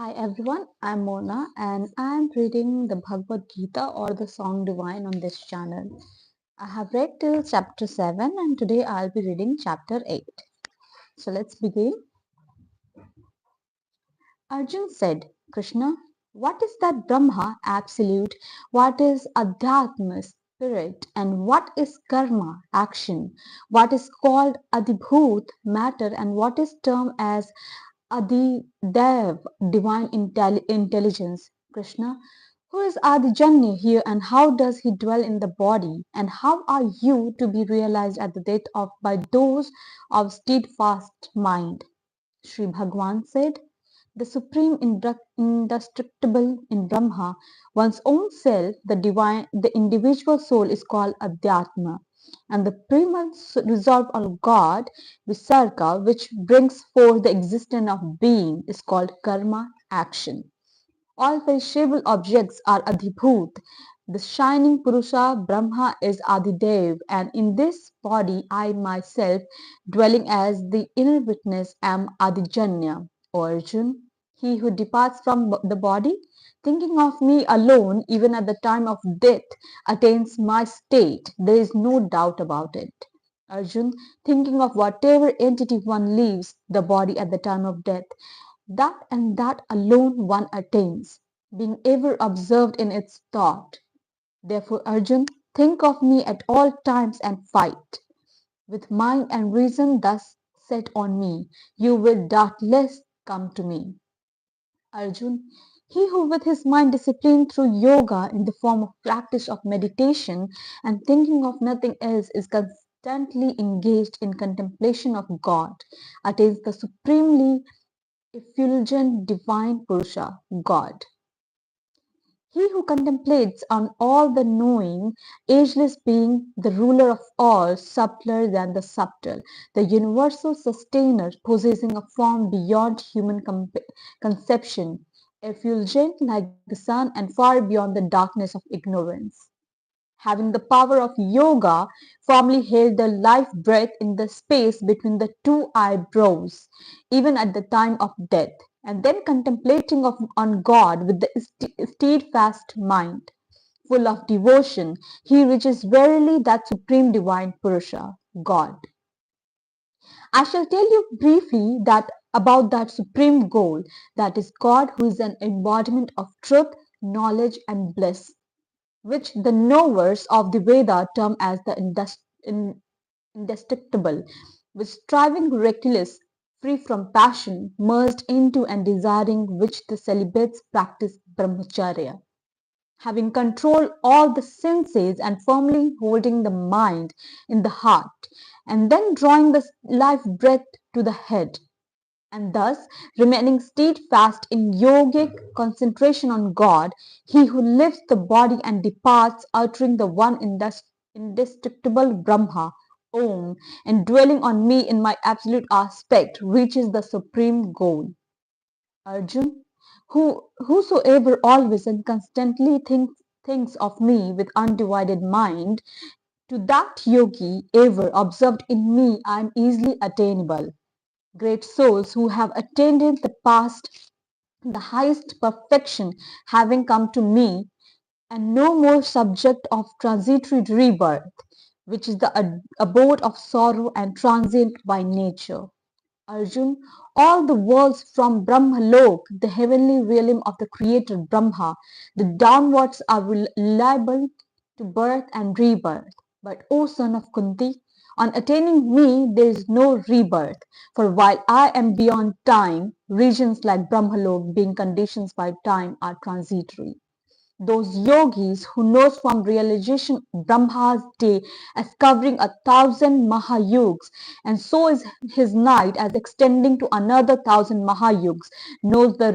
Hi everyone, I'm Mona and I'm reading the Bhagwat Geeta or the Song Divine on this channel. I have read till chapter 7 and today I'll be reading chapter 8. So let's begin. Arjun said, Krishna, what is that Brahma, absolute? What is Adhyatma, spirit? And what is Karma, action? What is called Adibhut, matter? And what is termed as Adidev, divine intelligence? Krishna, who is Adijanya here and how does he dwell in the body? And how are you to be realized at the death of by those of steadfast mind? Sri Bhagwan said, the supreme indestructible in Brahma, one's own self, the divine, the individual soul is called Adhyatma, and the primal resolve of God, Visarga, which brings forth the existence of being, is called Karma, action. All perishable objects are Adhibhut. The shining Purusha Brahma is Adidev, and in this body I myself, dwelling as the inner witness, am Adijanya. O Arjun, he who departs from the body, thinking of me alone, even at the time of death, attains my state. There is no doubt about it. Arjun, thinking of whatever entity one leaves the body at the time of death, that and that alone one attains, being ever observed in its thought. Therefore, Arjun, think of me at all times and fight. With mind and reason thus set on me, you will doubtless come to me. Arjun, he who with his mind disciplined through yoga in the form of practice of meditation and thinking of nothing else is constantly engaged in contemplation of God, attains the supremely effulgent divine Purusha, God. He who contemplates on all the knowing, ageless being, the ruler of all, subtler than the subtle, the universal sustainer, possessing a form beyond human conception, effulgent like the sun and far beyond the darkness of ignorance. Having the power of yoga, firmly held the life breath in the space between the two eyebrows, even at the time of death, and then contemplating on God with the steadfast mind, full of devotion, he reaches verily that supreme divine Purusha, God. I shall tell you briefly that about that supreme goal, that is God, who is an embodiment of truth, knowledge, and bliss, which the knowers of the Veda term as the indestructible, with striving reckless, free from passion, merged into and desiring which the celibates practice brahmacharya. Having controlled all the senses and firmly holding the mind in the heart, and then drawing the life breath to the head, and thus remaining steadfast in yogic concentration on God, he who lifts the body and departs, uttering the one indestructible Brahma, Om, and dwelling on me in my absolute aspect, reaches the supreme goal. Arjun, whosoever always and constantly thinks of me with undivided mind, to that yogi ever observed in me I am easily attainable. Great souls who have attained the past, the highest perfection, having come to me, and no more subject of transitory rebirth, which is the abode of sorrow and transient by nature. Arjun, all the worlds from Brahmalok, the heavenly realm of the creator Brahma, the downwards are liable to birth and rebirth. But, O son of Kunti, on attaining me there is no rebirth, for while I am beyond time, regions like Brahmalok, being conditions by time, are transitory. Those yogis who knows from realization Brahma's day as covering 1,000 Mahayugs, and so is his night as extending to another 1,000 Mahayugs, knows the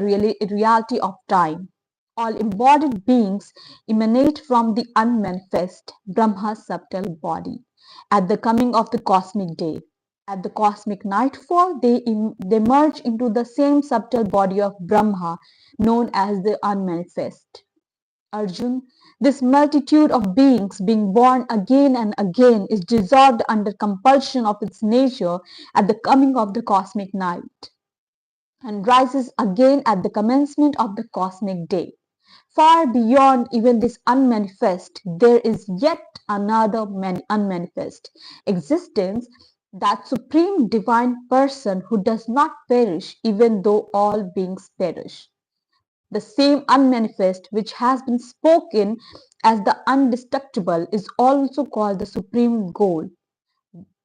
reality of time. All embodied beings emanate from the unmanifest Brahma's subtle body. At the coming of the cosmic day, at the cosmic nightfall, they merge into the same subtle body of Brahma, known as the unmanifest. Arjun, this multitude of beings being born again and again is dissolved under compulsion of its nature at the coming of the cosmic night. and rises again at the commencement of the cosmic day. Far beyond even this unmanifest, there is yet another unmanifest existence, that supreme divine person who does not perish even though all beings perish. The same unmanifest which has been spoken as the indestructible is also called the supreme goal.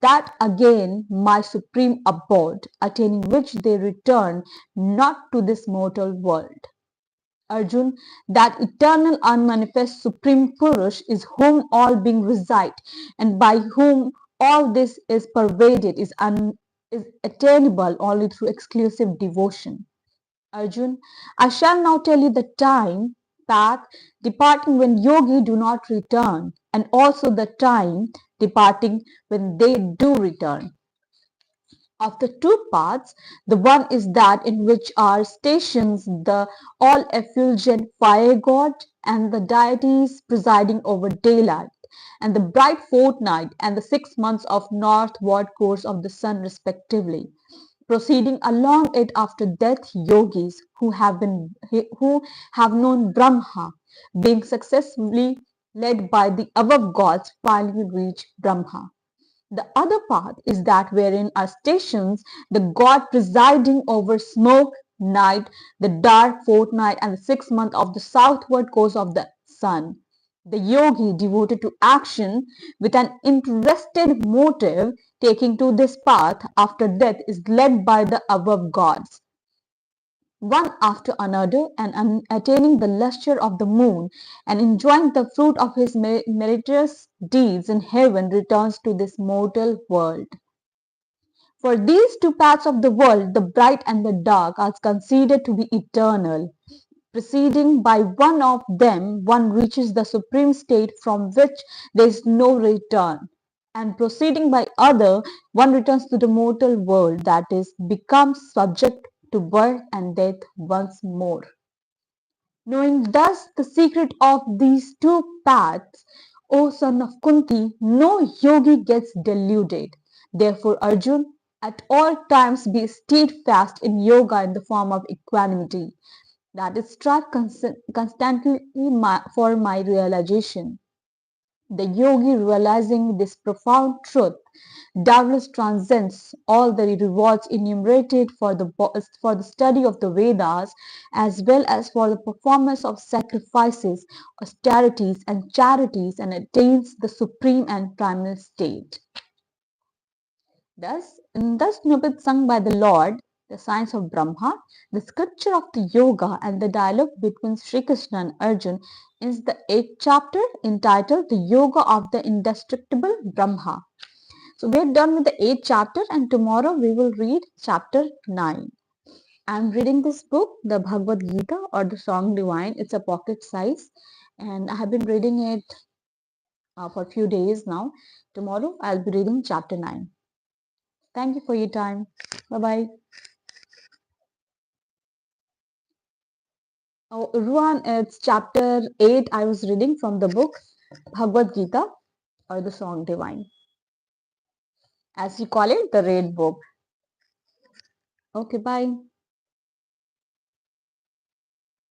That again my supreme abode, attaining which they return not to this mortal world. Arjun, that eternal unmanifest supreme Purush is whom all beings reside and by whom all this is pervaded is attainable only through exclusive devotion. Arjun, I shall now tell you the time, path, departing when yogi do not return, and also the time departing when they do return. Of the two paths, the one is that in which are stations the all-effulgent fire god and the deities presiding over daylight, and the bright fortnight and the 6 months of northward course of the sun respectively. Proceeding along it after death, yogis who have known Brahma, being successfully led by the above gods, finally reach Brahma. The other path is that wherein are stations the god presiding over smoke, night, the dark fortnight, and the 6 months of the southward course of the sun. The yogi devoted to action with an interested motive taking to this path after death is led by the above gods, one after another, and attaining the lustre of the moon and enjoying the fruit of his meritorious deeds in heaven returns to this mortal world. For these two paths of the world, the bright and the dark, are considered to be eternal. Proceeding by one of them, one reaches the supreme state from which there is no return. And proceeding by other, one returns to the mortal world, that is, becomes subject to birth and death once more. Knowing thus the secret of these two paths, O son of Kunti, no yogi gets deluded. Therefore, Arjun, at all times be steadfast in yoga in the form of equanimity. That is, strive constantly for my realization. The yogi, realizing this profound truth, doubtless transcends all the rewards enumerated for the study of the Vedas, as well as for the performance of sacrifices, austerities, and charities, and attains the supreme and primal state. Thus Nubit sung by the Lord, the science of Brahma, the scripture of the Yoga, and the dialogue between Sri Krishna and Arjun is the 8th chapter entitled The Yoga of the Indestructible Brahma. So we're done with the 8th chapter, and tomorrow we will read chapter 9. I'm reading this book, the Bhagwat Geeta or the Song Divine. It's a pocket size, and I have been reading it for a few days now. Tomorrow I'll be reading chapter 9. Thank you for your time. Bye-bye. Oh, Ruhan, it's chapter 8. I was reading from the book Bhagwat Geeta or the Song Divine. As you call it, the Red Book. Okay, bye.